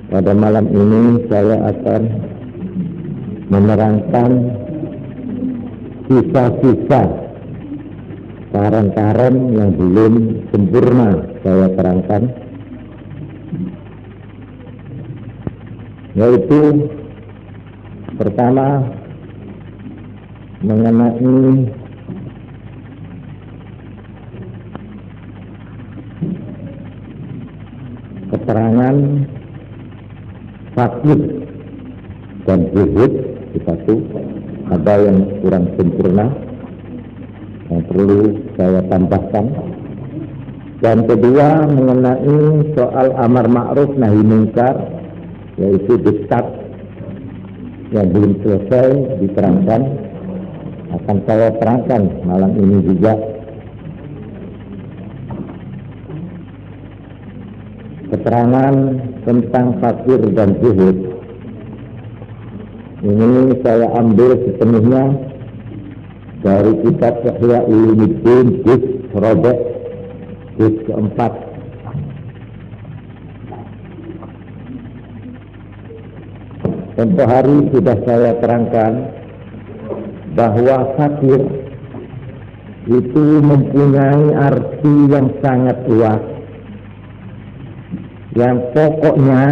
Pada malam ini saya akan menerangkan sisa-sisa saran-saran yang belum sempurna saya terangkan, yaitu pertama mengenai keterangan fakir dan zuhud. Satu, ada yang kurang sempurna yang perlu saya tambahkan. Dan kedua mengenai soal amar ma'ruf nahi munkar, yaitu diktat yang belum selesai diterangkan, akan saya terangkan malam ini juga. Keterangan tentang fakir dan zuhud ini saya ambil sepenuhnya dari kitab Ihya Ulumuddin juz Rabi' juz keempat. Tempoh hari sudah saya terangkan bahwa fakir itu mempunyai arti yang sangat luas. Yang pokoknya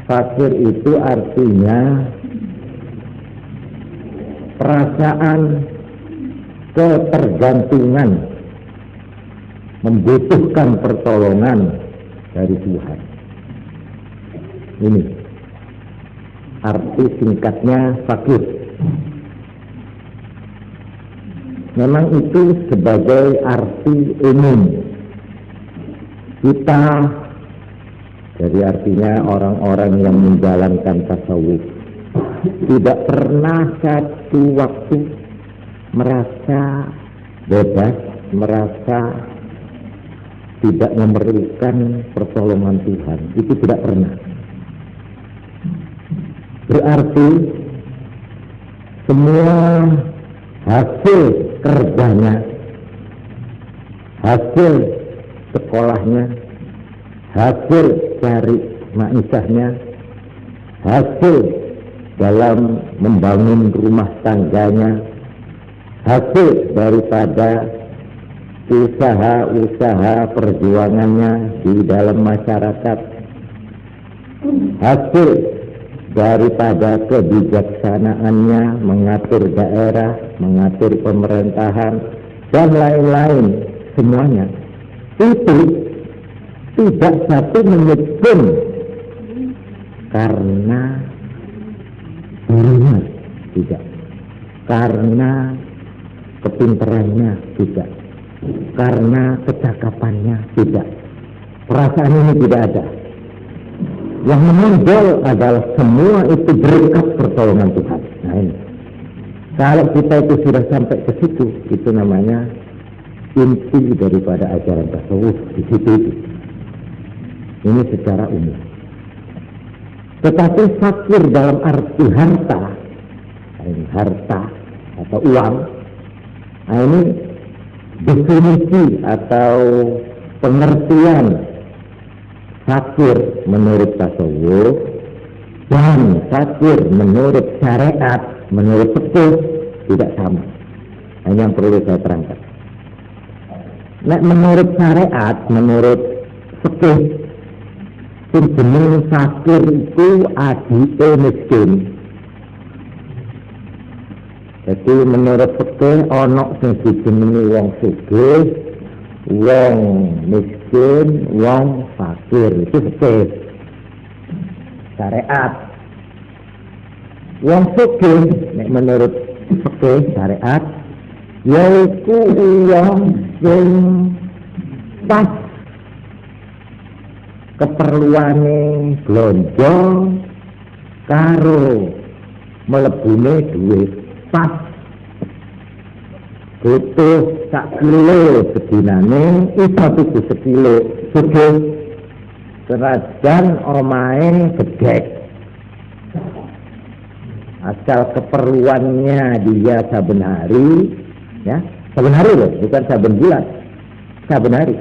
fakir itu artinya perasaan ketergantungan, membutuhkan pertolongan dari Tuhan. Ini arti singkatnya fakir. Memang itu sebagai arti umum. Kita, jadi artinya orang-orang yang menjalankan tasawuf, tidak pernah satu waktu merasa bebas, merasa tidak memerlukan pertolongan Tuhan. Itu tidak pernah. Berarti semua hasil kerjanya, hasil sekolahnya, hasil cari maisahnya, hasil dalam membangun rumah tangganya, hasil daripada usaha-usaha perjuangannya di dalam masyarakat, hasil daripada kebijaksanaannya mengatur daerah, mengatur pemerintahan, dan lain-lain, semuanya itu tidak satu menit pun karena dirinya, tidak karena kepintarannya, tidak karena kecakapannya, tidak. Perasaan ini tidak ada. Yang menonjol adalah semua itu berkat pertolongan Tuhan. Nah ini, kalau kita itu sudah sampai ke situ, itu namanya inti daripada ajaran tasawuf di situ. Ini secara umum. Tetapi fakir dalam arti harta, ini harta atau uang, nah ini definisi atau pengertian fakir menurut tasawuf dan fakir menurut syariat, menurut fikih tidak sama. Ini yang perlu saya terangkan. Nah, menurut syariat, menurut fikih, jeneng fakir itu adike miskin. Jadi menurut fikih ana sing dijenengi wong sugih, wong miskin, wong fakir. Itu fikih. Syariat. Wong sugih nek menurut fikih syariat yaiku wong sing pas keperluane blonjo karo mlebune duit pas. Butuh sak kilo sedinane iso tuku sekilo sugih senajan omahe gedhe. Asal keperluannya dia saben hari, ya, saben hari loh, bukan saben bulan, saben hari.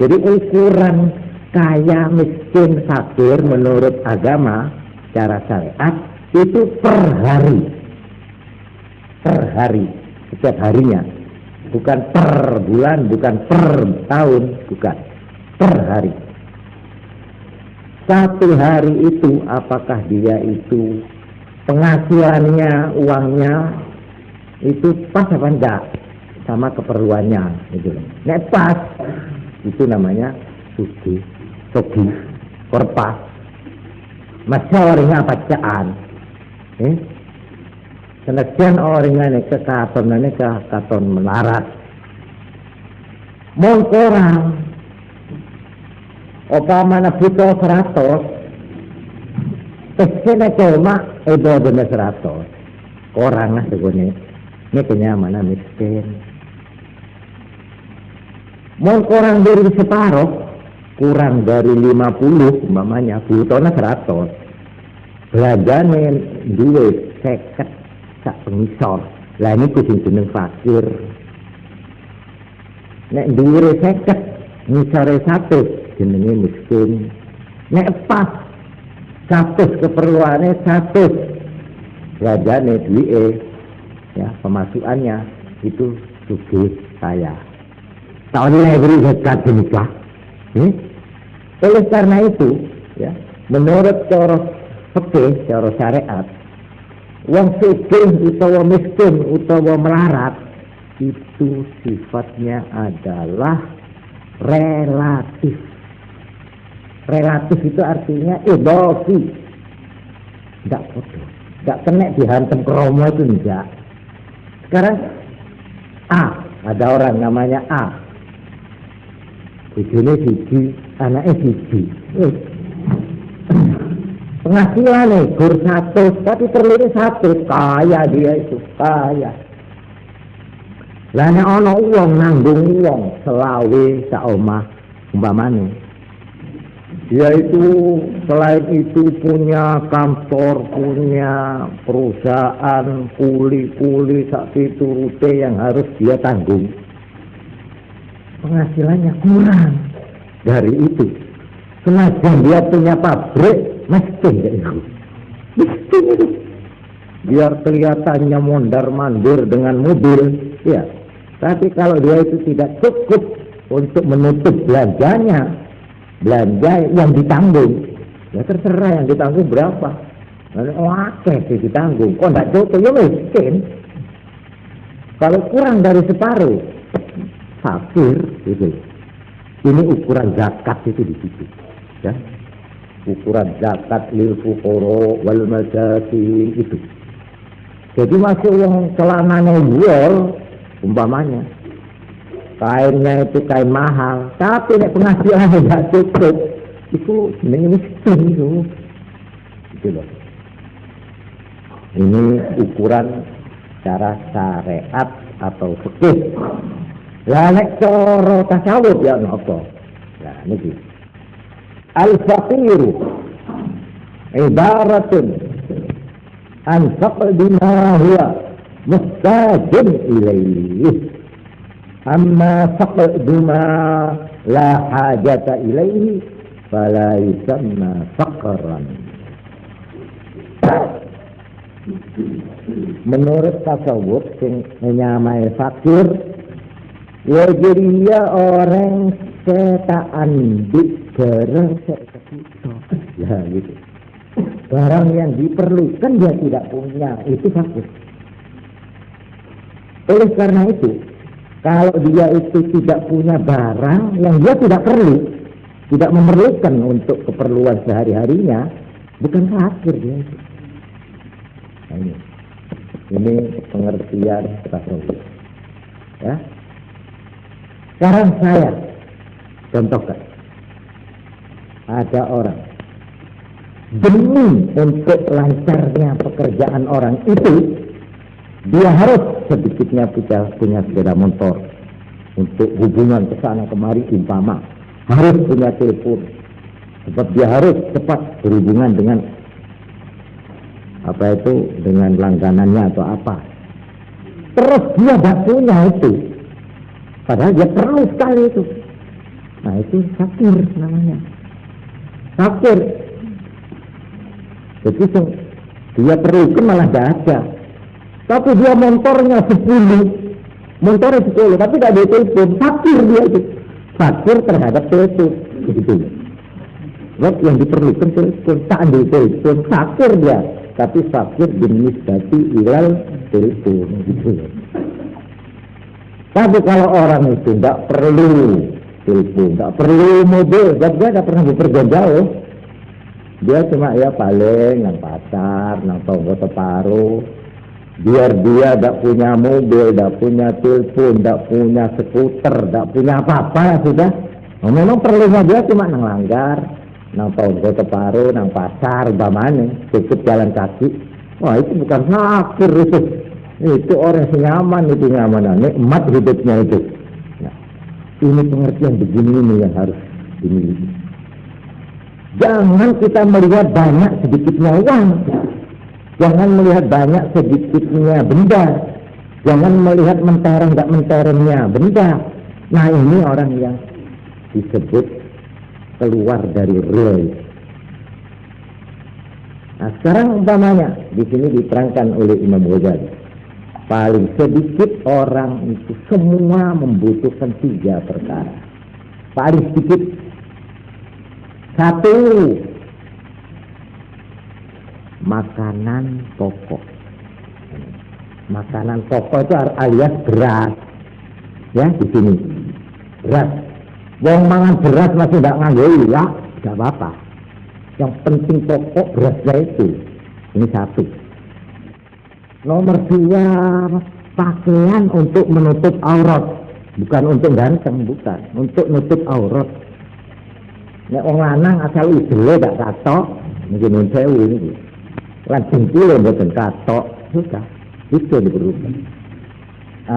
Jadi ukuran kaya, miskin, fakir menurut agama cara syariat itu per hari, setiap harinya, bukan per bulan, bukan per tahun, bukan, per hari. Satu hari itu apakah dia itu penghasilannya, uangnya itu pas apa enggak sama keperluannya gitu. Nek pas itu namanya suci, korpas. Masa orangnya bacaan. Senajan orangnya ke katon melarat. Mon orang apa mana butuh 100 pesena cuma bener 100 orang lah segone ini kenyamanan miskin mau kurang dari separuh kurang dari 50 umpamanya butuhnya 100 belanjanya duit 50 sak pengisor lah ini kucing jeneng fakir nek duit 50 ngisore 100 jenenge miskin. Nek pas 100 keperluannya 100 rajane duwe ya pemasukannya itu sugih kaya. Tahun ini beri zakat nikah. Oleh karena itu ya menurut cara fikih, cara syariat wong sugih utawa miskin utawa melarat itu sifatnya adalah relatif. Relatif itu artinya idosi, enggak foto, enggak kena dihantam kromo itu enggak. Sekarang ada orang namanya A, bujune siji, anaknya siji, penghasilannya gur 100, tapi perlunya 1, kaya dia itu, kaya. Lah nek ana wong nanggung wong selawe sak omah umpamane dia itu selain itu punya kantor, punya perusahaan, kuli-kuli sakit turute yang harus dia tanggung. Penghasilannya kurang dari itu. Senajan dia punya pabrik, miskin itu. Miskin itu. Biar kelihatannya mondar-mandir dengan mobil, ya. Tapi kalau dia itu tidak cukup untuk menutup belanjanya, belanja yang ditanggung ya terserah yang ditanggung berapa oke sih ditanggung kok enggak cukup ya miskin kalau kurang dari separuh fakir gitu. Ini ukuran zakat itu di situ ya ukuran zakat lil fuqara wal masakin itu jadi masih yang celananya jual umpamanya kainnya itu kain mahal, tapi nek penghasilannya tidak cukup, itu sebenarnya miskin itu. Gitu loh. Ini ukuran cara syariat atau fikih. Lah nek cara tasawuf ya napa? Nah niki. Al-faqiru ibaratun an faqdi ma huwa mustajib ilaihi. Amma faqdu ma la hajata ilaihi fala yusamma faqran. Menurut tasawuf sing menyamai fakir ya dia orang setaan di barang seketika ya gitu barang yang diperlukan dia tidak punya itu fakir. Oleh karena itu kalau dia itu tidak punya barang yang dia tidak perlu, tidak memerlukan untuk keperluan sehari-harinya, bukan fakir dia itu. Nah, ini pengertian tasawuf. Ya. Sekarang saya contohkan, ada orang demi untuk lancarnya pekerjaan orang itu. Dia harus sedikitnya punya sepeda motor untuk hubungan ke sana kemari umpama harus punya telepon sebab dia harus cepat berhubungan dengan apa itu dengan langganannya atau apa terus dia tidak punya itu padahal dia perlu sekali itu nah itu fakir namanya fakir. Jadi dia perlukan malah tidak ada. Tapi dia motornya 10, tapi tidak ada telepon. Fakir dia itu. Fakir terhadap telepon. Begitu. Yang diperlukan telepon, tak ada telepon. Fakir dia. Tapi fakir dinisbati ilal telepon. Gitu. Tapi kalau orang itu tidak perlu telepon, tidak perlu mobil, dia tidak pernah bepergian jauh. Dia cuma ya paling nang pasar, nang tonggo separuh. Biar dia tidak punya mobil, tidak punya telepon, tidak punya skuter, tidak punya apa-apa ya sudah. Nah, memang perlunya dia cuma nang langgar, nang tonggo separuh, nang pasar, bagaimana, cukup jalan kaki. Wah itu bukan fakir itu. Itu orang yang nyaman, itu nyaman, nikmat hidupnya itu. Nah, ini pengertian begini ini yang harus dimiliki. Jangan kita melihat banyak sedikitnya uang, jangan melihat banyak sedikitnya benda, jangan melihat mentereng tidak menterengnya benda. Nah ini orang yang disebut keluar dari real. Nah sekarang umpamanya di sini diterangkan oleh Imam Ghazali. Paling sedikit orang itu semua membutuhkan 3 perkara. Paling sedikit 1, makanan pokok. Makanan pokok itu alias beras. Ya di sini beras. Wong mangan beras masih tidak nganggo ya, tidak apa-apa. Yang penting pokok berasnya itu. Ini 1. Nomor 2, pakaian untuk menutup aurat, bukan untuk ganteng, bukan, untuk menutup aurat. Nek wong lanang asal ujule gak katok, mungkin sewu ini. Lan jengkule mboten katok, sudah. Itu diperlukan.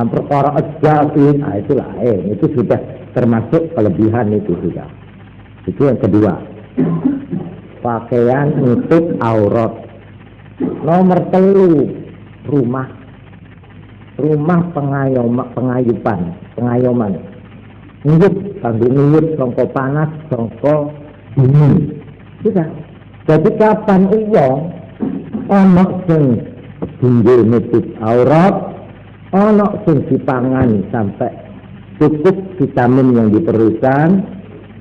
Perkara ejal itu lain, itu sudah termasuk kelebihan itu sudah. Itu yang kedua. Pakaian untuk aurat. Nomor 3, rumah pengayuman ngiyup kanggo ngiyup sangka panas sangka dingin sudah. Jadi kapan uang ana sing tinggal nutup aurat, ana sing dipangan sampai cukup vitamin yang diperlukan,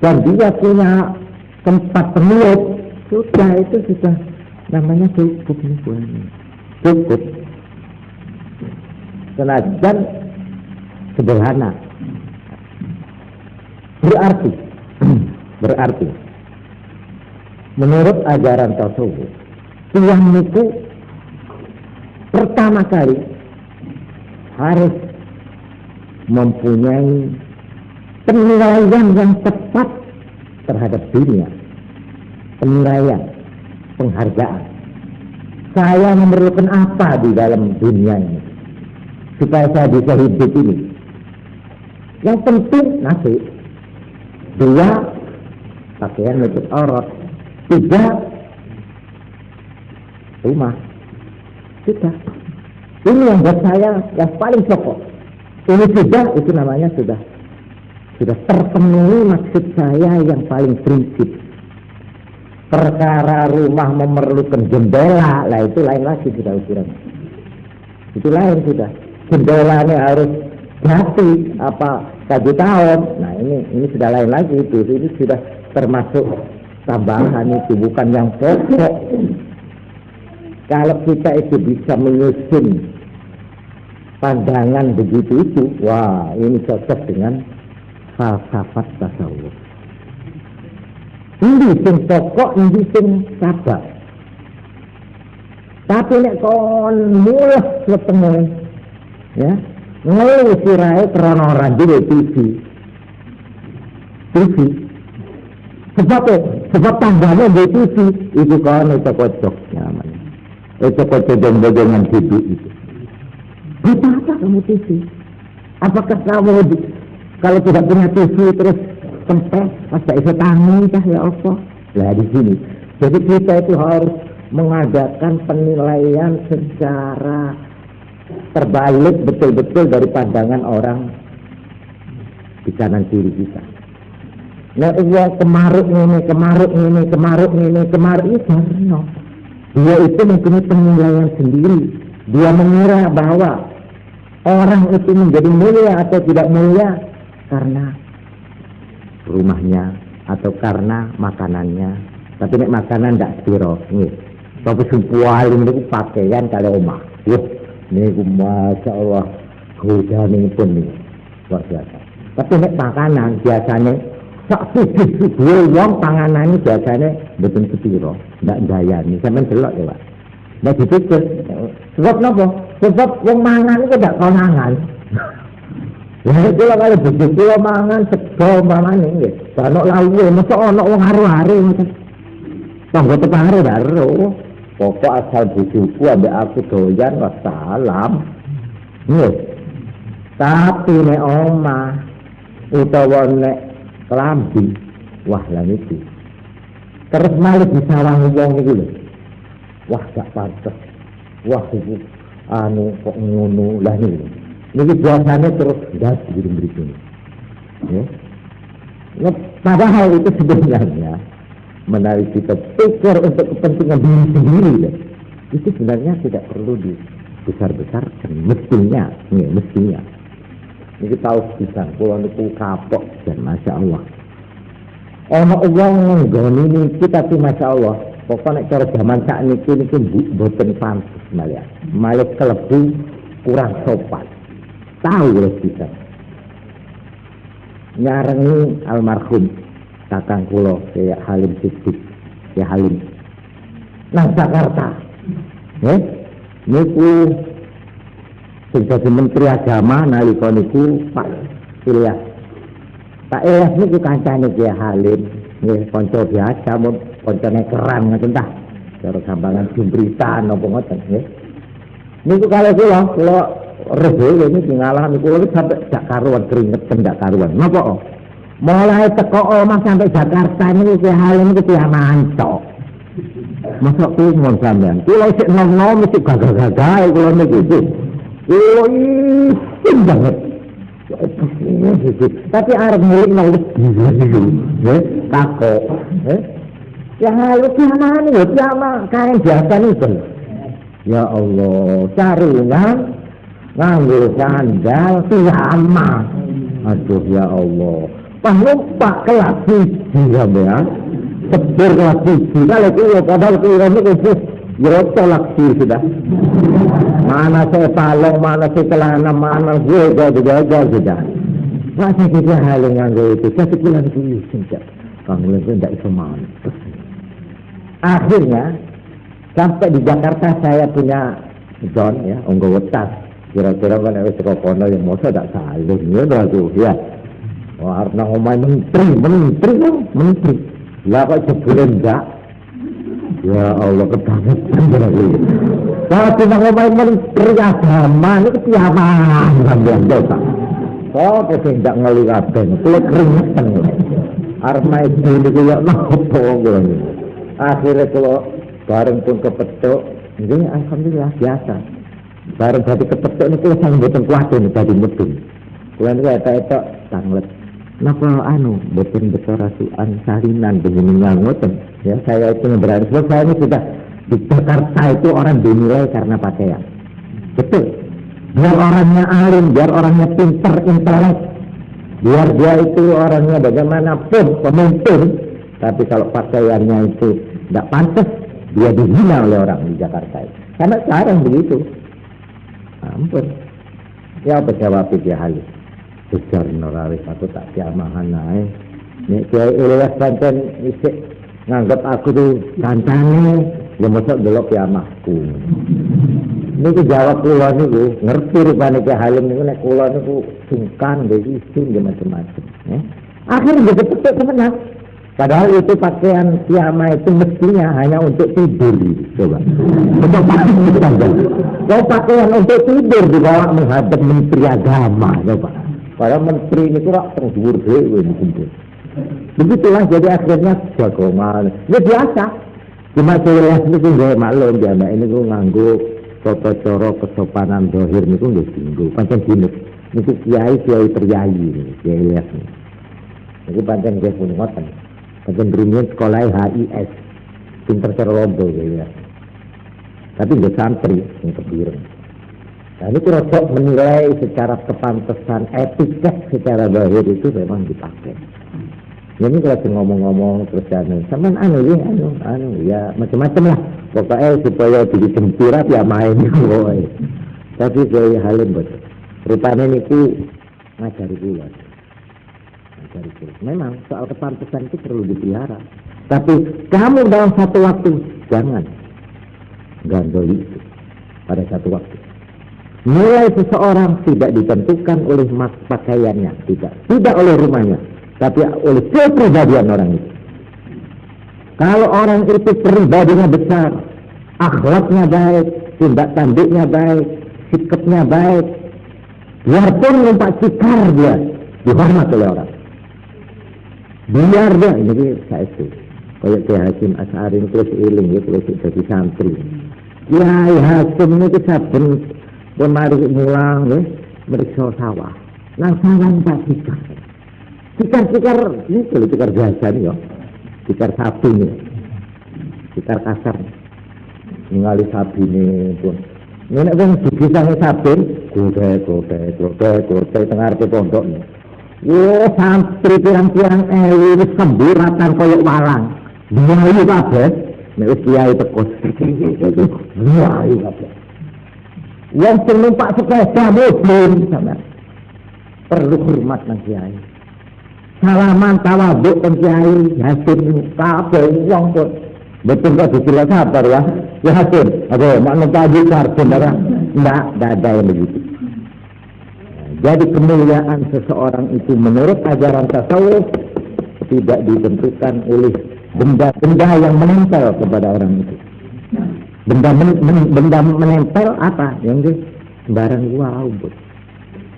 dan dia punya tempat peniup, sudah itu sudah namanya cukup nih, cukup. Senajan sederhana, berarti menurut ajaran tasawuf, uang itu pertama kali harus mempunyai penilaian yang tepat terhadap dunia, penilaian, penghargaan. Saya memerlukan apa di dalam dunia ini supaya saya bisa hidup ini? Yang penting nasi. 2, pakaian menutup aurat. 3, rumah. Sudah. Ini yang buat saya yang paling pokok. Ini sudah, itu namanya sudah terpenuhi maksud saya yang paling prinsip. Perkara rumah memerlukan jendela, lah itu lain lagi sudah ukurannya. Itu lain sudah. Jendelanya harus ganti apa 1 tahun. Nah ini sudah lain lagi itu. Ini sudah termasuk tambahan itu, bukan yang pokok. Kalau kita itu bisa menyusun pandangan begitu itu, wah ini cocok dengan falsafat tasawuf. Ini sing pokok, ini sing sabar. Tapi nek kon mulih setengah, ya, ngeluh sirai karena orang di TV. Sebab tangganya di TV itu kan itu kocok namanya. Itu kocok jombo-jombongan TV itu. Apa kamu TV? Apakah kamu kalau tidak punya TV terus tempat masa bisa tanggung ya Allah? Lah di sini. Jadi kita itu harus mengadakan penilaian secara terbalik betul-betul dari pandangan orang di kanan kiri kita. Nek wong kemaruk ngene itu jarno. Dia itu mempunyai penilaian sendiri. Dia mengira bahwa orang itu menjadi mulia atau tidak mulia karena rumahnya atau karena makanannya. Tapi nek makanan ndak spiro, nggih. Tapi sing paling niku pakaian kali omah. Wah, niku masyaallah godane pun niku luar biasa. Tapi nek makanan biasanya sak siji-siji wong panganane biasanya mboten sepiro, ndak ndayani. Sampeyan delok ya, Pak. Nek dipikir, sebab napa? Sebab wong mangan iku ndak konangan. Ya kula kali bojo kula mangan sego mamane nggih. Ono lawuhe, mosok ono wong haru-haru ngoten. Tanggo tepare ndak ero. Pokok asal bojoku ambek aku doyan wassalam. Nggih. Tapi nek omah utawa nek kelambi, wah lah niki. Terus malah disawang wong niku lho. Wah gak pantes. Wah iku anu kok ngono lah niku. Niki biasanya terus gas berikut. Ya. Nah, padahal itu sebenarnya menarik kita pikir untuk kepentingan diri sendiri ya. Itu sebenarnya tidak perlu dibesar-besarkan mestinya, ya, mestinya. Ini tahu pisang, kalau niku kapok dan masya Allah. Ono wong nggoni niki tapi masya Allah. Pokoknya cara zaman sak niki boten pantes malah. Malah kelebu kurang sopan. Tahu lho kita. Nyarengi almarhum kakang kula kayak Halim Siddiq, ya Halim. Nang Jakarta. Niku sing dadi Menteri Agama nalika niku Pak Ilyas. Pak Ilyas niku kancane Ki Halim, nggih kanca biasa mun kancane keran ngoten ta. Cara gampangan jumbritan napa ngoten nggih. Niku kalau kula rebe ini tinggalan niku sampai gak karuan keringet ndak karuan. Napa? Mulai teko omah sampai Jakarta niku Ki Halim niku piaman tok. Masuk kumon sampean. Kula sik nom-nom mesti gagah-gagah kula niku. Kula isin banget. Tapi arep milik nang niku. Takok. Ya Halim piaman ya piaman kae biasa niku. Ya Allah, sarungan nganggo sandal piyama. Aduh ya Allah. Pak kelas siji sampean. Tebur kelas siji. Kalau kuwi padahal kuwi niku ya tolak sudah. Mana saya palong, mana saya celana, mana gue jaga sudah. Masa kita hal nganggo itu, saya bilang itu sejak kamu tidak iso man. Akhirnya sampai di Jakarta saya punya John ya, onggo wetas. Kira-kira kan wis teko kono yang moso dak saleh ya berarti ya. Wah, arep nang omahe menteri. Lah kok jebule ndak. Ya Allah kebangetan berarti. Tapi nang omahe menteri agama niku piaman sampeyan dosa. Oh, kok ndak ngeli kabeh. Kulo keringetan. Arep maju niku yo nopo ngono. Akhirnya kalau bareng pun kepethuk, nggih alhamdulillah biasa. Bareng dadi kepethuk niku sang mboten kuat niku dadi mudun. Kuwi niku etok-etok tanglet. Napa mboten besorasuan salinan begini ngoten. Ya saya itu berani sebab saya ini sudah di Jakarta itu orang dinilai karena pakaian. Betul. Biar orangnya alim, biar orangnya pintar intelek. Biar dia itu orangnya bagaimanapun pemimpin, tapi kalau pakaiannya itu tidak pantas, dia dihina oleh orang di Jakarta. Karena sekarang begitu. Ampun. Ya apa jawab dia Halim? Sejar norawis aku tak kiamahan naik. Nek Kiai Ilyas pancen isik nganggep aku tuh kancane, ya mosok delok kiamahku. Niku jawab kula niku ngerti rupane Kiai Halim niku nek kula niku sungkan nggih isin macam-macam. Akhirnya betul temenan. Padahal itu pakaian piyama itu mestinya hanya untuk tidur. Coba. Kalau pakaian untuk tidur dibawa menghadap Menteri Agama. Coba. Padahal Menteri ini kurang terhubur dewe. Begitulah jadi akhirnya jagongan. Ya biasa. Cuma saya ini nggak maklum ya mbak ini gue nganggu tata cara kesopanan dohir ini gue nggak tinggal. Pancen gini. Ini kiai priayi. Kiai lihat nih. Iku pancen nggih pun ngoten. Pancen bringi sekolah HIS. Pinter terlobo ya. Tapi nggih santri sing kebireng. Nah, ini rada menilai secara kepantesan etiket secara zahir itu memang dipakai. Ini kalau ngomong-ngomong terus sampean ya macam-macam lah. Pokoknya supaya digembira ya main kowe. Tapi kowe halim betul. Rupane niku ngajari kula. Memang soal kepantesan itu perlu dipelihara. Tapi kamu dalam satu waktu jangan gandoli itu pada satu waktu. Mulai seseorang tidak ditentukan oleh pakaiannya, tidak oleh rumahnya, tapi oleh kepribadian orang itu. Kalau orang itu pribadinya besar, akhlaknya baik, tindak tanduknya baik, sikapnya baik, biarpun numpak cikar dia dihormat oleh orang. Biar dia ini saya itu, kayak Kiai Hasyim Asy'ari terus iling ya terus jadi santri. Kiai Hasyim itu saben kemari mulang ya meriksa sawah. Nang sawah tak cikar. Cikar ini kalau cikar biasa nih ya. Cikar sapi nih. Cikar kasar. Ningali sapi nih pun. Nek wong dibisangi sapi, gote tengah arep pondok nih. Yo santri pirang-pirang wis semburatan koyo walang. Diayu kabeh nek wis kiai teko. Diayu kabeh. Yang numpak sepeda muslim sama perlu hormat nang kiai. Salaman tawaduk nang kiai Hasyim kabeh wong kok betul kok disilah sabar ya. Ya Hasyim, aduh mak numpak jikar saudara. Enggak ada yang begitu. Jadi kemuliaan seseorang itu menurut ajaran tasawuf tidak ditentukan oleh benda-benda yang menempel kepada orang itu. Benda menempel apa? Yang sembarang wow.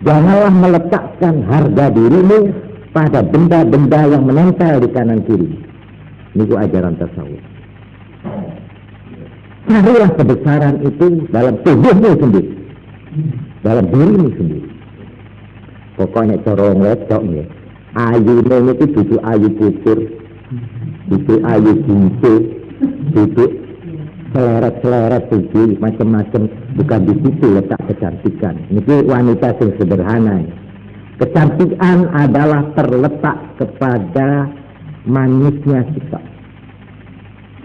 Janganlah meletakkan harga dirimu pada benda-benda yang menempel di kanan kiri. Ini ajaran tasawuf. Carilah kebesaran itu dalam tubuhmu sendiri, dalam dirimu sendiri. Pokoknya corong lecok nih. Ayu itu duduk ayu putur, duduk ayu gincu, duduk seleret tubuh macam-macam, bukan di situ letak kecantikan. Ini wanita yang sederhana. Kecantikan adalah terletak kepada manisnya sifat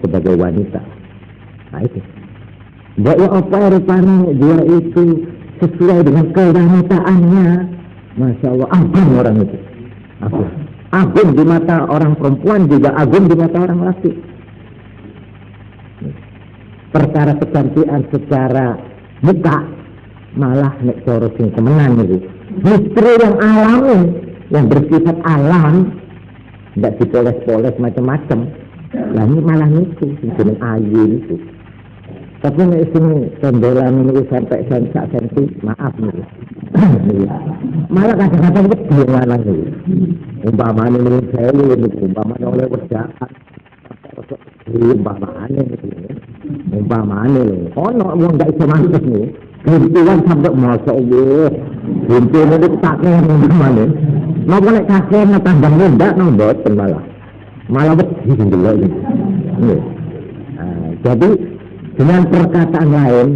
sebagai wanita. Nah itu. Bahwa apa rupanya dia itu sesuai dengan kewanitaannya. Masya Allah, agung orang itu. Agung di mata orang perempuan juga agung di mata orang laki. Perkara kecantikan secara muka malah nek cara sing kemenan itu. Justru yang alami, yang bersifat alam, tidak dipoles-poles macam-macam. Lah ini malah itu, sing ayu itu. Tapi nek sing sendolan ini sampai sensi, maaf nih. Malah kadang-kadang wedi lanang iki. Umpamane ning sewu niku, umpamane oleh wedakan. Umpamane ono wong gak iso mantes nih. Gintuan sampai masya Allah. Gintuan itu kakek umpamane. Napa nek kakek tambah ndak nang mboten malah wedi ndelok iki. Jadi dengan perkataan lain,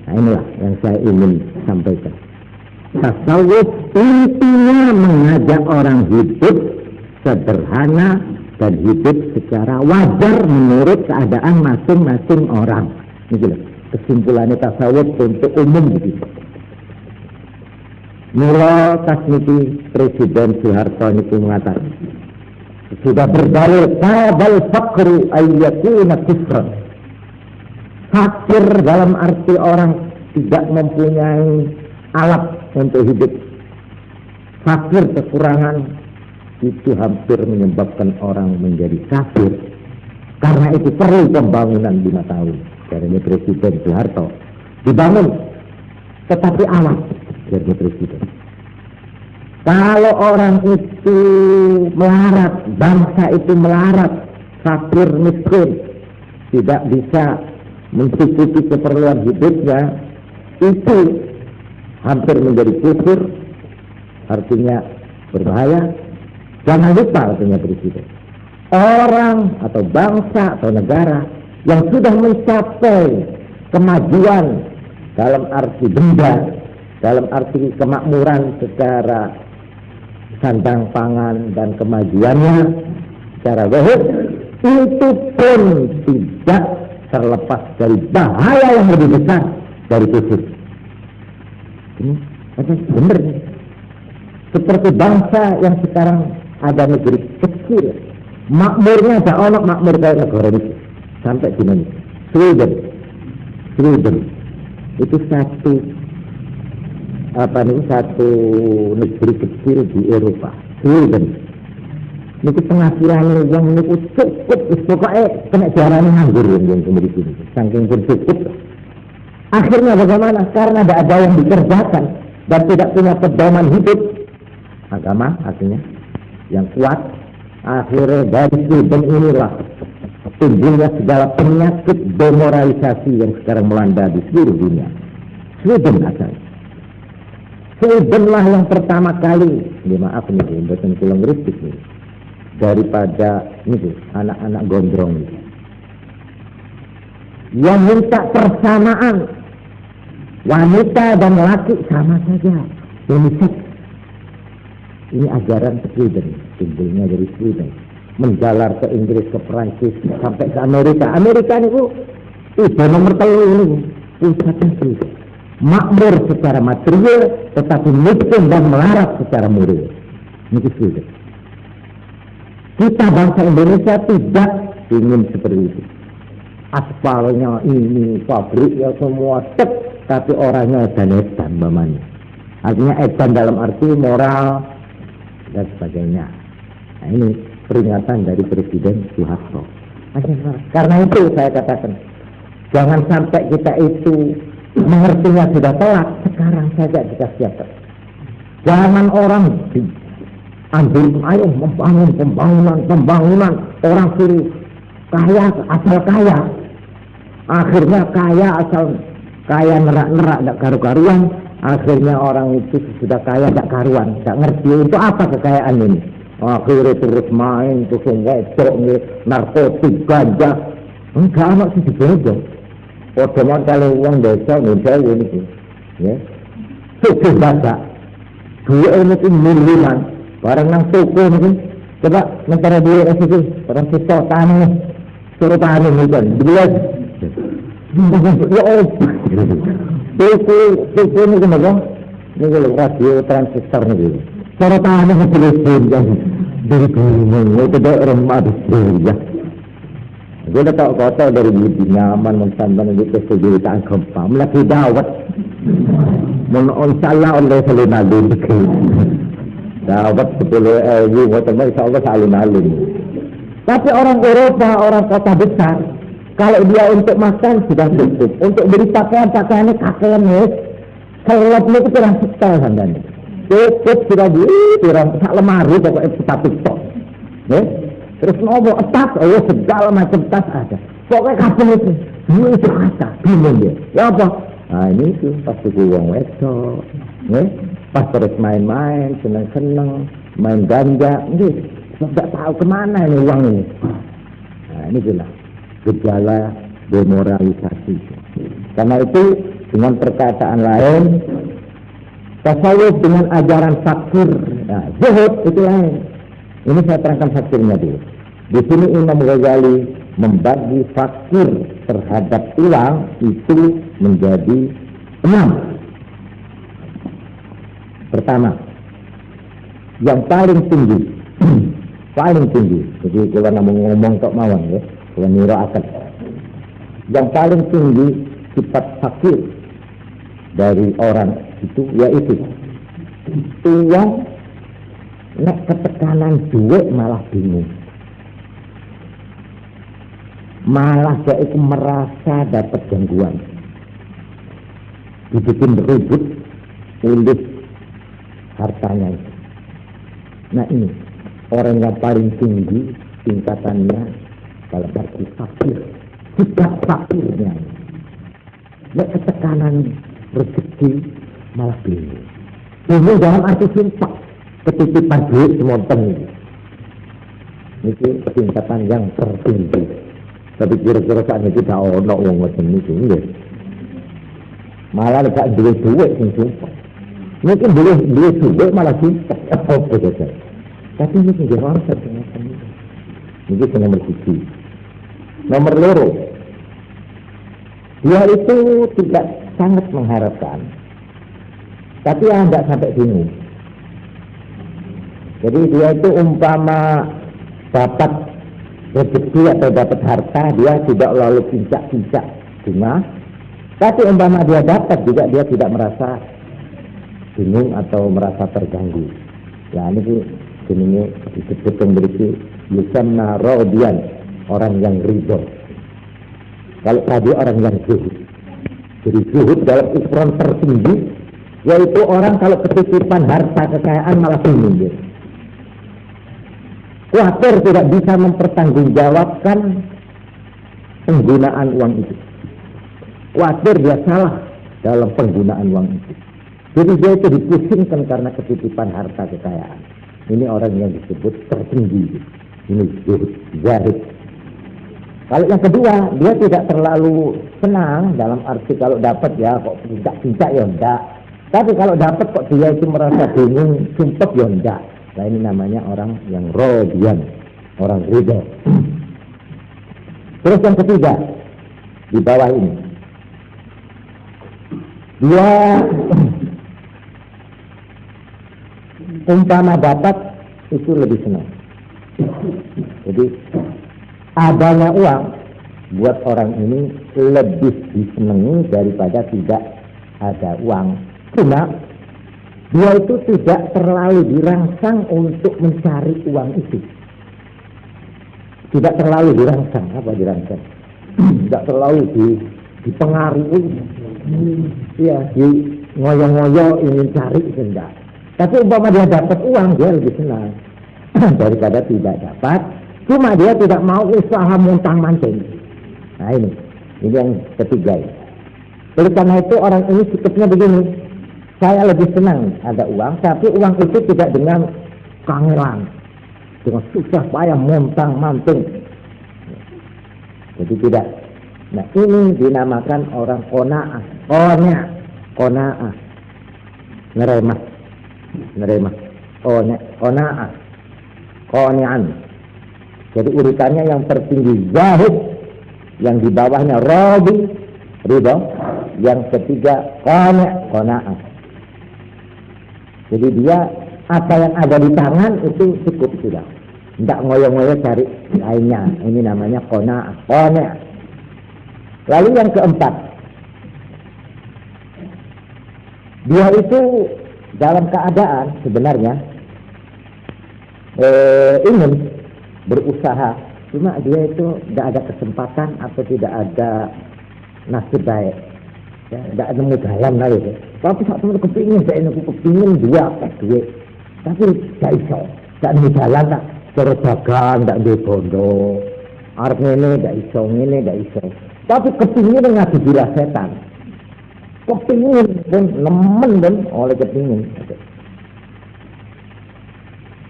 nah inilah yang saya ingin sampaikan. Tasawuf intinya mengajak orang hidup sederhana dan hidup secara wajar menurut keadaan masing-masing orang. Ini kesimpulannya tasawuf untuk umum begitu. Mula tasniki Presiden Soeharto itu mengatakan, sudah berdalil kabal fakru ayyakuna kufran. Fakir dalam arti orang tidak mempunyai alat untuk hidup. Fakir kekurangan itu hampir menyebabkan orang menjadi kafir. Karena itu perlu pembangunan 5 tahun. Dari Presiden Soeharto dibangun, tetapi alat dari Presiden. Kalau orang itu melarat, bangsa itu melarat, fakir miskin, tidak bisa mencukupi keperluan hidupnya, itu hampir menjadi kufur, artinya berbahaya. Jangan lupa katanya presiden, orang atau bangsa atau negara yang sudah mencapai kemajuan dalam arti benda, dalam arti kemakmuran secara sandang pangan dan kemajuannya secara wahid, itu pun tidak terlepas dari bahaya yang lebih besar dari kufur. Ini benar. Seperti bangsa yang sekarang ada negeri kecil, makmurnya ada orang makmur kayak negara itu sampai di mana? Sweden itu satu negeri kecil di Eropa. Sweden itu penghasilan yang itu cukup, pokoknya kena jarang nganggur yang di sini, saking bercukup. Akhirnya bagaimana? Karena tidak ada yang dikerjakan dan tidak punya pedoman hidup agama artinya yang kuat, akhirnya dari Sweden inilah timbulnya segala penyakit demoralisasi yang sekarang melanda di seluruh dunia. Sweden asalnya. Sweden lah yang pertama kali, maaf nih, buatan pulang risik nih, daripada ini anak-anak gondrong ini, yang minta persamaan wanita dan laki sama saja, unisex. Ini ajaran Sweden, timbulnya dari Sweden, menjalar ke Inggris, ke Perancis, sampai ke Amerika. Amerika itu nomor 3 ini, pusatnya Sweden. Makmur secara material, tetapi miskin dan melarat secara moral. Ini Sweden. Kita bangsa Indonesia tidak ingin seperti itu. Aspalnya ini, pabriknya semua cek, tapi orangnya edan-edan mamanya. Artinya edan dalam arti moral dan sebagainya. Nah, ini peringatan dari Presiden Soeharto. Karena itu saya katakan, jangan sampai kita itu mengertinya sudah telat, sekarang saja kita siap. Jangan orang ambil, ayo membangun pembangunan, orang suruh kaya asal kaya, akhirnya kaya asal kaya nerak-nerak tak karu-karuan. Akhirnya orang itu sudah kaya tak karuan, tak ngerti untuk apa kekayaan ini. Akhirnya terus main, terus ngecok, narkotik, ganja. Enggak anak sih dibodoh. Otomatis kalau uang desa muncul ini, ya. Sukses baca. Dua ini itu miliaran. Barang nang toko ini, coba mentara dia itu, orang siswa tanah, suruh tanah ini kan, dilihat. Ya Toko ini kenapa? Ini kalau radio transistor ini. Cara tanah telepon yang dari gunung itu daerah Madura. Gue udah tahu kota dari budi nyaman mensampan itu kesulitan gempa, melaki dawat. Insya-Allah oleh salin-alin. Dawat 10.000, insya-Allah salin-alin. Tapi orang Eropa, orang kota besar, kalau dia untuk makan sudah cukup, untuk beli pakaiannya kakeknya, kalau itu kurang setel sampai. Cukup sudah beli, kurang sak lemari pokoknya sepatu tok. Terus nopo tas, segala macam tas ada. Pokoknya kabel itu, dua itu kata, bingung dia. Ya apa? Nah ini tuh pas tuku uang wedok, pas terus main-main, seneng-seneng, main ganja, ini tidak tahu kemana ini uang ini. Nah ini jelas gejala demoralisasi. Karena itu dengan perkataan lain, tasawuf dengan ajaran fakir, nah, zuhud itu lain. Ini saya terangkan fakirnya dulu. Di sini Imam Ghazali membagi fakir terhadap uang itu menjadi 6. Pertama, yang paling tinggi, paling tinggi. Jadi kalau ngomong tok mawon ya. Yang paling tinggi sifat fakir dari orang itu yaitu uang nek ketekanan duit malah bingung, malah dia itu merasa dapat gangguan, dibikin ribut oleh hartanya itu. Nah ini orang yang paling tinggi tingkatannya kalau berarti fakir, tidak fakirnya. Nek ketekanan rezeki malah bingung. Bingung dalam arti sumpah, ketitipan duit semonten ini. Niki tingkatan yang tertinggi. Tapi kira-kira saat ini tidak ada wong ngoten niku nggih. Malah gak duwe duit sing sumpah. Mungkin boleh duit malah sumpah. Apa saja. Tapi ini nggih rasa ngoten niku. Niki nomor 1. Nomor 2. Dia itu tidak sangat mengharapkan. Tapi tidak sampai bingung. Jadi dia itu umpama dapat rezeki atau dapat harta, dia tidak lalu pincak-pincak bunga. Tapi umpama dia dapat juga dia tidak merasa bingung atau merasa terganggu. Ya ini jenenge disebut memiliki yusanna radiyan, orang yang ridho. Kalau tadi orang yang zuhud. Jadi zuhud dalam ukuran tertinggi, yaitu orang kalau ketitipan harta kekayaan malah bingung dia. Khawatir tidak bisa mempertanggungjawabkan penggunaan uang itu. Khawatir dia salah dalam penggunaan uang itu. Jadi dia itu dipusingkan karena ketitipan harta kekayaan. Ini orang yang disebut tertinggi. Ini zahid. Kalau yang kedua, dia tidak terlalu senang dalam arti kalau dapat ya kok pincak-pincak ya enggak. Tapi kalau dapat kok dia itu merasa bingung, sumpah ya enggak. Nah ini namanya orang yang rodian, orang ridho. Terus yang ketiga, di bawah ini, dia umpama dapat itu lebih senang. Jadi adanya uang buat orang ini lebih disenangi daripada tidak ada uang. Cuma dia itu tidak terlalu dirangsang untuk mencari uang itu. Tidak terlalu dirangsang. Apa dirangsang? Tidak terlalu dipengaruhi. Ya, ngoyo-ngoyo ingin cari tidak. Tapi umpama dia dapat uang, dia lebih senang daripada tidak dapat. Cuma dia tidak mau usaha montang-manting. Nah ini yang ketiga. Oleh karena itu orang ini sikapnya begini. Saya lebih senang ada uang, tapi uang itu tidak dengan kangelan, dengan susah payah montang-manting. Jadi tidak. Nah ini dinamakan orang qanaah. Qanaah. Neremah. Qanaah. Qani'an. Jadi urutannya yang tertinggi zahid, yang di bawahnya radi, ridho, yang ketiga qanaah. Jadi dia apa yang ada di tangan itu cukup sudah. Tidak ngoyo-ngoyo cari lainnya. Ini namanya qanaah. Lalu yang keempat, dia itu dalam keadaan sebenarnya ingin berusaha, cuma dia itu tidak ada kesempatan atau tidak ada nasib baik. Ya, tidak nemu jalan lah itu. Tapi saat itu kepingin, aku kepingin dua duit. Tapi tidak iso, tidak nemu jalan tak. Terus dagang, tidak ada bondo. Arep ini tidak iso. Tapi kepingin ngaji bila setan. Kepingin pun nemen pun oleh kepingin.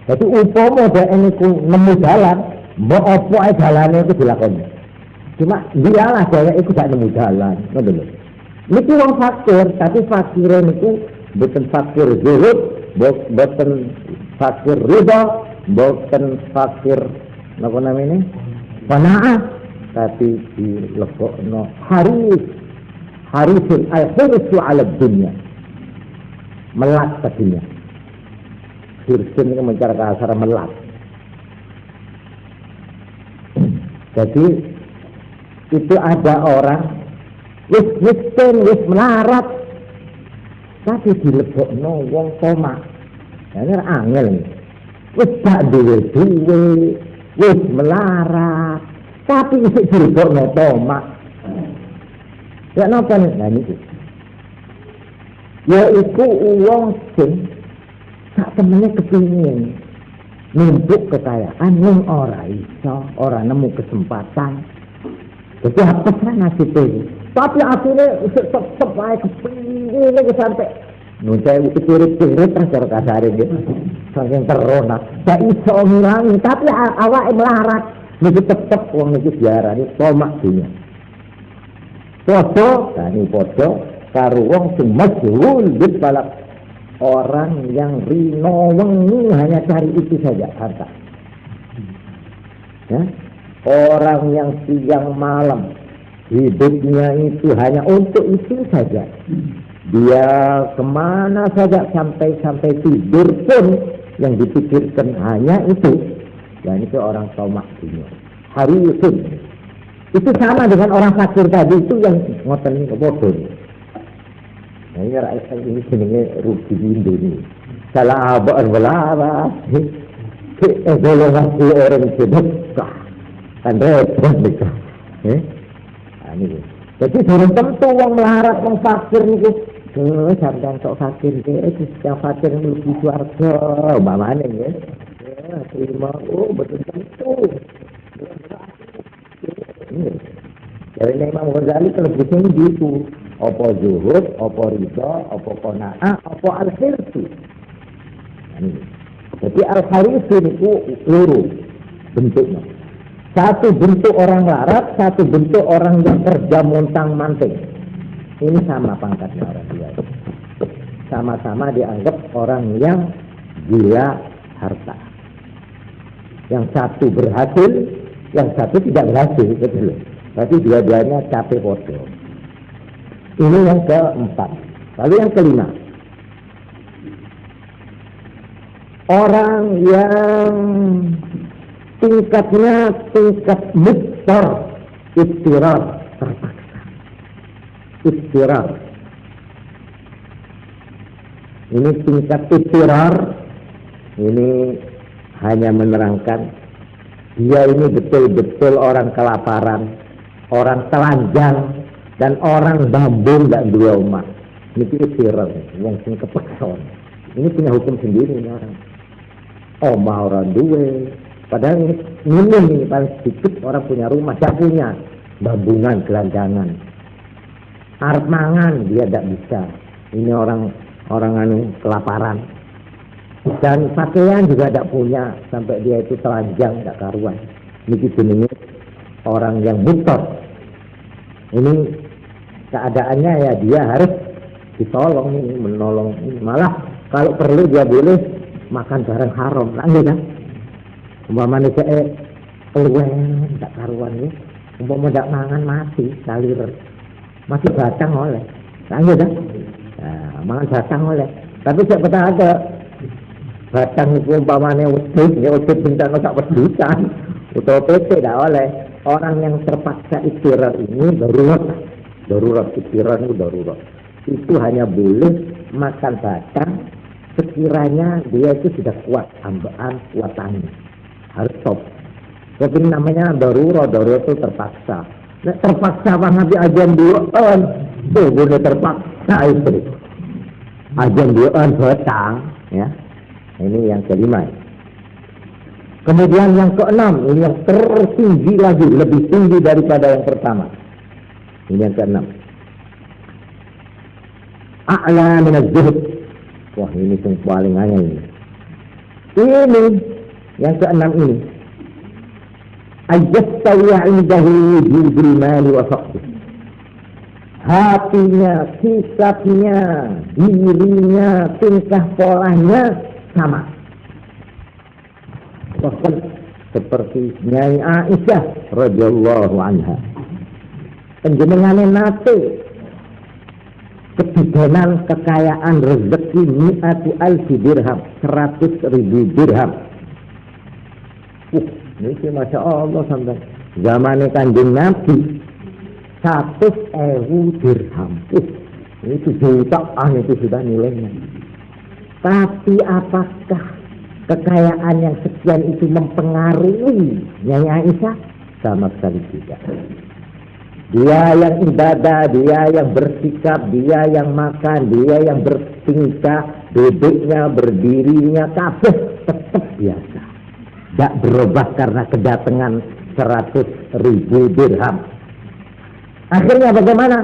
Jadi umpama dia ini nemu jalan, mbok opo ae jalane itu dilakoni. Cuma dialah saya itu tidak nemu jalan, ngono lho. Niki wong fakir, tapi fakir niku boten fakir zuhud, boten fakir ridha, boten fakir napa namanya? Qanaah, tapi dilebokno harisun al-hirsu 'ala dunya. Melat ke dunia. Hirsun itu mencari kasar melat. Jadi itu ada orang wis miskin, wis melarat, tapi dilebokno wong tomak. Ini angel. Wis gak duwe, wis melarat, tapi isih dilebokno tomak. Ya napa nih? Nah niku. Ya iku wong sing sak temene kepingin numpuk kekayaan ning ora iso, ora nemu kesempatan. Jadi apa sih nasib itu? Tapi akhirnya tetap aja kepingin lagi sampai Nuncai itu kirit-kirit cara kasare gitu. Saking terona. Gak iso ngurangi, tapi awake melarat. Niki tetep wong niki diarani tomak dunya. Podo, tani podo karo wong sing majhul bil balak. Orang yang rino wengi hanya cari itu saja harta. Ya? Orang yang siang malam hidupnya itu hanya untuk itu saja. Dia kemana saja sampai tidur pun yang dipikirkan hanya itu. Dan itu orang tomak dunia. Hari itu sama dengan orang fakir tadi itu yang ngoten bodoh. Nah, ini rakyat ini sebenarnya rugi Indo ini. Salah abang belara. Golongan orang sedekah. Kan repot mereka. Ini. Jadi orang tentu orang melarat, orang fakir itu. Sampai sok fakir yang fakir menuju surga mana ya terima betul tentu jadi Imam Ghazali kelebihnya gitu apa zuhud, apa ridha, apa qanaah, apa al-hirsi jadi al-hirsi itu luru bentuknya satu bentuk orang larat, satu bentuk orang yang kerja montang-manting. Ini sama pangkatnya orang dia. Sama-sama dianggap orang yang gila harta. Yang satu berhasil, yang satu tidak berhasil, betul. Tapi dua-duanya capek bodoh. Ini yang keempat. Lalu yang kelima. Orang yang tingkatnya tingkat mudtar istirar terpaksa. Istirar. Ini tingkat istirar. Ini hanya menerangkan dia ini betul-betul orang kelaparan, orang telanjang, dan orang bambung dan dua umat. Ini istirar. Wong sing kepeksa. Ini punya hukum sendiri ini orang. Omah orang duwe. Padahal ini minim ini paling sedikit orang punya rumah, tidak punya bambungan, gelandangan. Arep mangan dia tidak bisa. Ini orang kelaparan. Dan pakaian juga tidak punya sampai dia itu telanjang tidak karuan. Ini jenenge orang yang buta. Ini keadaannya ya dia harus ditolong ini, menolong ini. Malah kalau perlu dia boleh makan barang haram, lanjut kan? Umpamanya saya keluwen tidak karuan ya. Umpamanya tidak mangan mati kalir. Masih batang oleh, lanjut kan? Nah, mangan batang oleh. Tapi saya pernah ada batang itu umpamanya udut, ya udut bintang tak pedusan, utara PT tidak oleh. Orang yang terpaksa istirahat ini darurat istirahat itu darurat. Itu hanya boleh makan batang sekiranya dia itu sudah kuat ambaan kuatannya harus stop. Tapi namanya darurat itu terpaksa. Nah, terpaksa banget di ajan duaan. Tuh boleh terpaksa itu. Ajan duaan batang, ya. Ini yang kelima. Kemudian yang keenam, ini yang tertinggi lagi, lebih tinggi daripada yang pertama. Ini yang keenam. A'la min az-zuhd. Wah, ini yang paling aneh ini. Ini yang keenam ini. Ayyastawi 'indahu wujudul mali wa faqih. Hatinya, sikapnya, dirinya, tingkah polanya sama. Bahkan seperti Nyai Aisyah radhiyallahu anha. Panjenengane nate ketidanan kekayaan rezeki 100.000 dirham, 100.000 dirham. Ini Masya Allah sampai zamannya Kanjeng Nabi 100.000 dirham. Itu jutaan itu sudah nilainya. Tapi apakah kekayaan yang sekian itu mempengaruhi Nyai Aisyah? Sama sekali tidak. Dia yang ibadah, dia yang bersikap, dia yang makan, dia yang bertingkah, duduknya, berdirinya, kabeh tetap biasa. Tidak berubah karena kedatangan 100.000 dirham. Akhirnya bagaimana?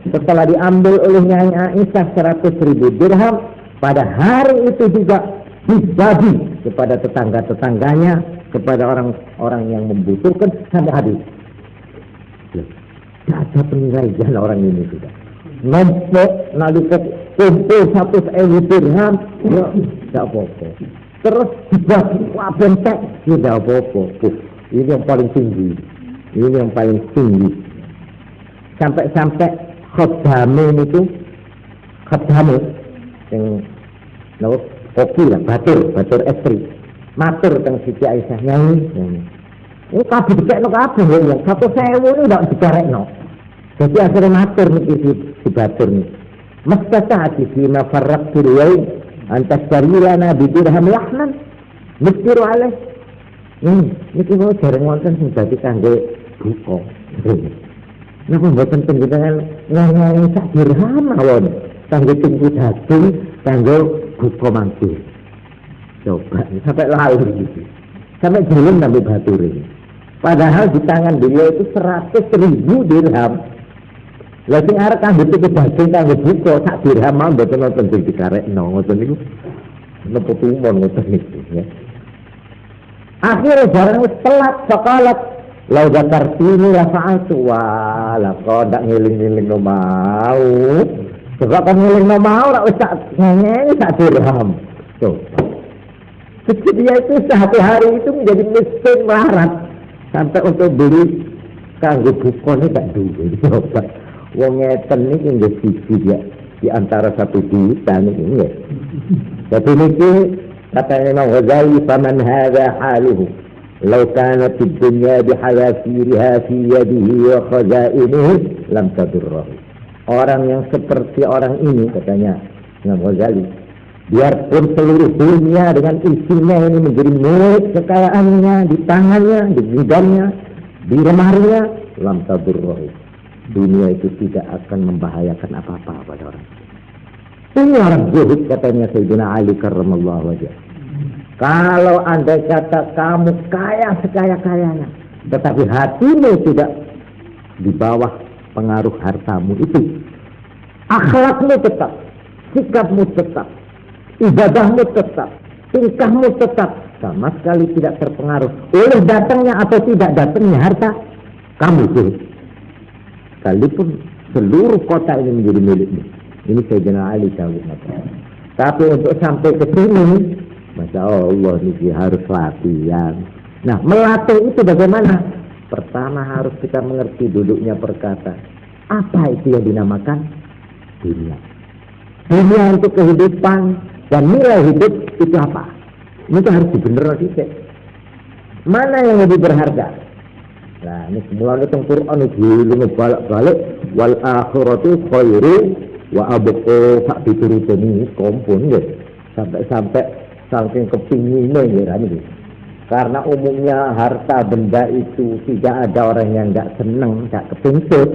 setelah diambil oleh Nyai Aisyah 100.000 dirham, pada hari itu juga dibagi kepada tetangga-tetangganya, kepada orang-orang yang membutuhkan sampai habis. Tidak ada penilaian orang ini sudah. Nombok nalika kumpul 100.000 dirham, ya tidak apa-apa. Terus dibagi wabentek, tidak apa-apa. Ini yang paling tinggi. Ini yang paling tinggi. Sampai-sampai khadame itu, khadame yang kopi lah, batur estri, matur teng Siti Aisyah Nyai. Ini kabeh dikekno kabeh yang 100.000 ini ndak dikarekno. Jadi akhirnya matur niki si batur niki. Mastata'ati fima farraqtu al-yawm an tastariyana bi dirham lahman nukiru alaih. Niki mau jarang wonten sing dadi kangge buka. Napa mboten panjenengan ngene sak dirham mawon kangge tinggi daging kangge buka mangke. Coba sampai lalu gitu. Sampai jalan sampai batur ini. Padahal di tangan beliau itu 100.000 dirham. Lah sing arep kanggo tuku daging kanggo buka sak dirham mau mboten wonten sing dikarekno ngoten niku. Napa tuwon ngoten niku ya. Akhirnya barang wis telat sakalat lau zakartini la fa'altu wa la kok ndak ngiling-ngiling no mau. Sebab kan ngiling no mau ora wis sak ngene sak dirham. Coba. Jadi dia itu sehari-hari itu menjadi miskin melarat sampai untuk beli kanggo buka ini tak duwe. Coba. Wong ngeten niki nggih siji ya di antara 1 juta niki ya. Jadi niki kata Imam Ghazali faman hadha haluhu law kanat ad-dunya bihawasiriha fi yadihi wa khazainihi lam tadurruhu. Orang yang seperti orang ini katanya Imam Ghazali, biarpun seluruh dunia dengan isinya ini menjadi milik kekayaannya di tangannya, di gudangnya, di lemarinya, lam tadurruhu. Dunia itu tidak akan membahayakan apa-apa pada orang. Ini orang zuhud katanya Sayyidina Ali karramallahu wajhah. Kalau andai kata kamu kaya sekaya-kayanya, tetapi hatimu tidak di bawah pengaruh hartamu itu, akhlakmu tetap, sikapmu tetap, ibadahmu tetap, tingkahmu tetap, sama sekali tidak terpengaruh oleh datangnya atau tidak datangnya harta, kamu zuhud. Sekalipun seluruh kota ini menjadi milikmu. Ini Sayyidina Ali Dawud. Tapi untuk sampai ke sini, Masya Allah ini harus latihan. Nah, melatih itu bagaimana? Pertama harus kita mengerti duduknya perkata. Apa itu yang dinamakan dunia? Dunia untuk kehidupan dan nilai hidup itu apa? Itu harus dibenerkan dikit. Mana yang lebih berharga? Nah, ini semula tentang Quran itu ngebalik-balik wal akhiratu khairu wa abqa sak dituruteni kompon ya. Sampai saking kepinginnya ya ini. Karena umumnya harta benda itu tidak ada orang yang enggak seneng, enggak kepintut.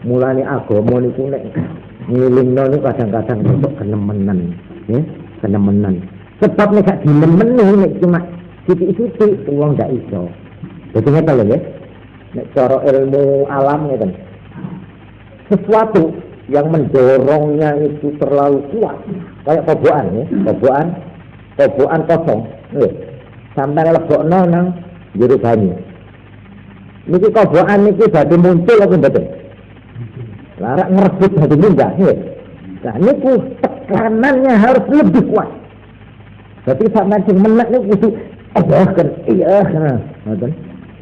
Mulane agama niku nek ngilingno niku kadang-kadang kok kenemenan, ya, kenemenan. Sebab nek gak dinemeni nek cuma sithik-sithik wong ndak iso. Dadi ngene lho ya. Nek cara ilmu alam ngeten. Sesuatu yang mendorongnya itu terlalu kuat, kayak kobokan ya, kobokan kosong, nggih. Sampai lebokno nang jero banyu. Niki kobokan niki badhe muncul apa mboten? Larak ngerebut badhe munggah nggih. Nah niku tekanannya harus lebih kuat. Berarti sampeyan sing menek niku kudu iya ngoten.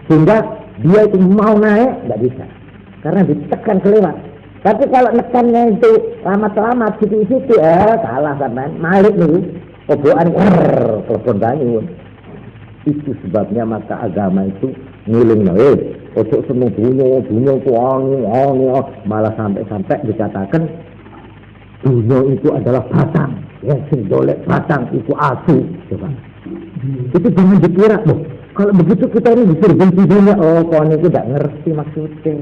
Sehingga dia itu mau naik nggak bisa karena ditekan kelewat. Tapi kalau nekannya itu lama-lama situ-situ kalah sampean malik nih kobokan telepon banyu. Itu sebabnya maka agama itu ngiling ojo seneng dunia itu malah sampai dikatakan dunia itu adalah batang yang sing golek batang itu asu. Coba itu jangan dikira loh. Kalau begitu kita ini disuruh benci dunia. Oh, kawan itu tidak ngerti maksudnya.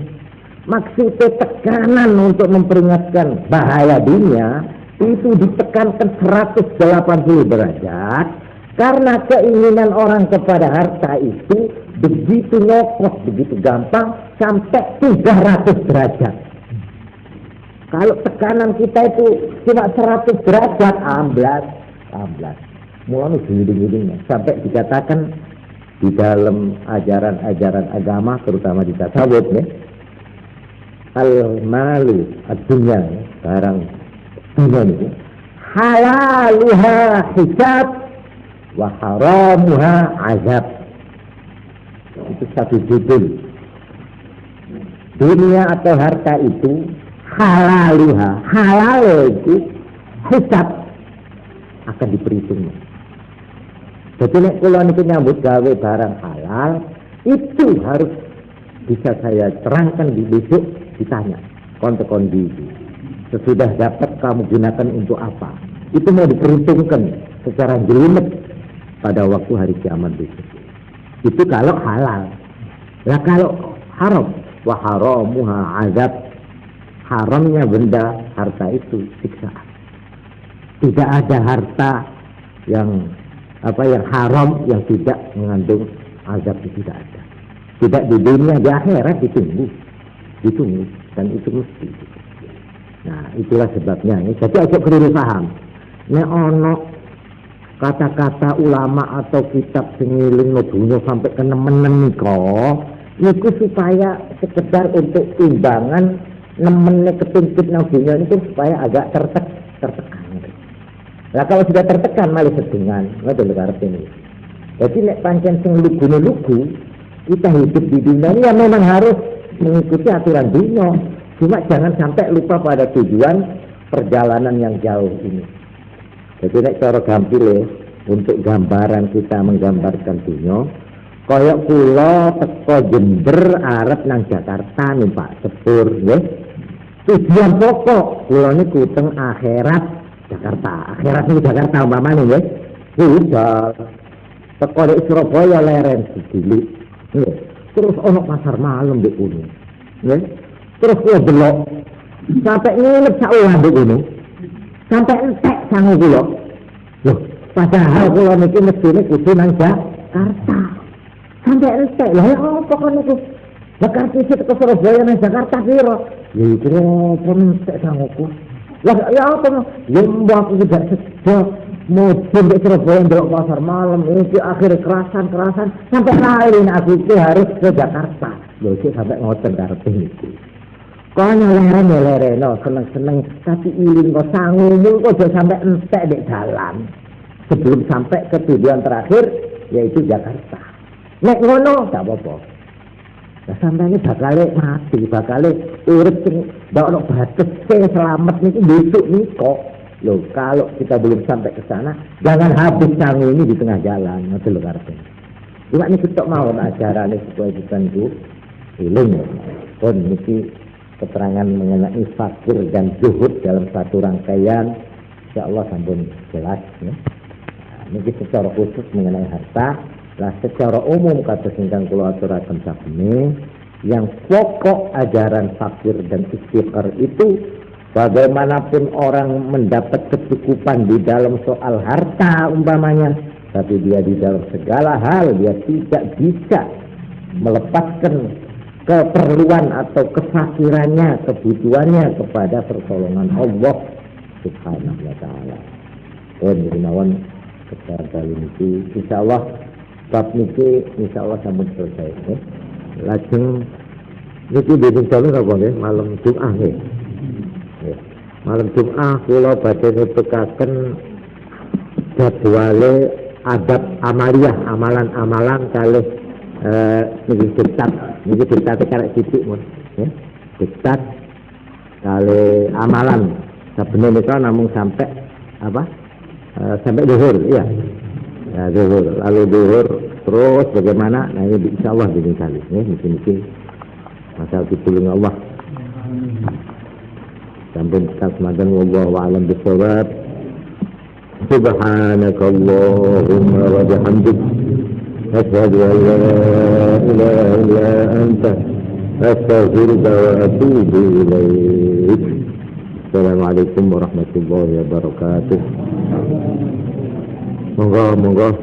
Maksudnya tekanan untuk memperingatkan bahaya dunia itu ditekankan 180 derajat karena keinginan orang kepada harta itu begitu nyokot, begitu gampang sampai 300 derajat. Kalau tekanan kita itu cuma 100 derajat, amblas. Mulai giling-gilingnya sampai dikatakan di dalam ajaran-ajaran agama, terutama di tasawuf ya, al-malu ad-dunya, barang dunia ini halaluha hisab wa haramuha azab. Itu satu judul. Dunia atau harta itu halaluha, halal itu hisab, akan diperhitungnya. Jadi nek kula niku nyambut gawe barang halal itu harus bisa saya terangkan di besok, ditanya kon di sesudah dapat kamu gunakan untuk apa, itu mau diperhitungkan secara jelimet pada waktu hari kiamat besok. Itu kalau halal. Lah kalau haram, wa haramuha azab, haramnya benda harta itu siksaan. Tidak ada harta yang haram yang tidak mengandung azab, itu tidak ada. Tidak di dunia, di akhirat ditunggu dan itu mesti. Nah, itulah sebabnya. Jadi aja keliru paham. Nek ono kata-kata ulama atau kitab sing ngiling dunya sampai ke nemen niku supaya sekedar untuk timbangan nemene ketuntut nang dunya itu supaya agak tertekan. Lah kalau sudah tertekan malah sedengan, ngoten lho karep ini. Jadi nek pancen sing lugu-lugu, kita hidup di dunia ini ya memang harus mengikuti aturan dunia. Cuma jangan sampai lupa pada tujuan perjalanan yang jauh ini. Jadi nek cara gampil untuk gambaran kita menggambarkan dunia, kaya kula teko Jember arep nang Jakarta numpak sepur, nggih. Tujuan pokok kula niku teng akhirat Jakarta, akhirat ini Jakarta umpamanya ya, udah teko di Surabaya leren sedikit, terus ono pasar malam di gunung, terus gue belok sampai nginep saulan di gunung, sampai entek sangu kula, loh padahal kula niki mestine kudu nang Jakarta, sampai entek lah ya pokoknya niku, bakar kisah ke Surabaya nang Jakarta kira, ya itu pun entek sanguku. Lah ya apa? Ya mbak aku tidak sedap mungkin di Surabaya ndelok pasar malam ini akhir kerasan sampai lain aku itu harus ke Jakarta. Lho iki sampai ngoten karepe niku. Kono leren seneng tapi iling kok sangumu kok aja sampai entek di jalan. Sebelum sampai ke tujuan terakhir yaitu Jakarta. Nek ngono gak apa-apa. Nah sampai ini bakal mati, bakal urip sing ndak ono batas selamat niku besok niku. Loh, kalau kita belum sampai ke sana, jangan habis sangu ini di tengah jalan, ngoten lho karepe. Cuma niki tok mawon ajarane supaya kita niku eling. Pun niki keterangan mengenai fakir dan zuhud dalam satu rangkaian, insyaallah sampun jelas ya. Nah, niki secara khusus mengenai harta. Lah secara umum kata ingkang kula aturaken sakmene, yang pokok ajaran fakir dan istiqrar itu bagaimanapun orang mendapat kecukupan di dalam soal harta umpamanya, tapi dia di dalam segala hal dia tidak bisa melepaskan keperluan atau kefakirannya, kebutuhannya kepada pertolongan Allah Subhanahu wa taala. Mawon secara kali ini insyaallah bab niki insyaallah sampun selesai nggih. Lajeng niki dipun dalem apa nggih malam Jumat nggih. Malam Jumat kula badhe netekaken jadwale adab amaliyah, amalan-amalan kalih niki diktat karek sithik mun nggih. Diktat kalih amalan saben menika namung sampai apa? Sampai zuhur iya. Ya, zuhur, lalu zuhur terus bagaimana? Nah ini insyaallah di kali ya, mungkin masalah ditulung Allah. Sampun kita semadan wallahu a'lam bishawab. Subhanakallahumma wa bihamdik asyhadu an la ilaha illa anta astaghfiruka wa atubu ilaik. Assalamualaikum warahmatullahi wabarakatuh. Monggo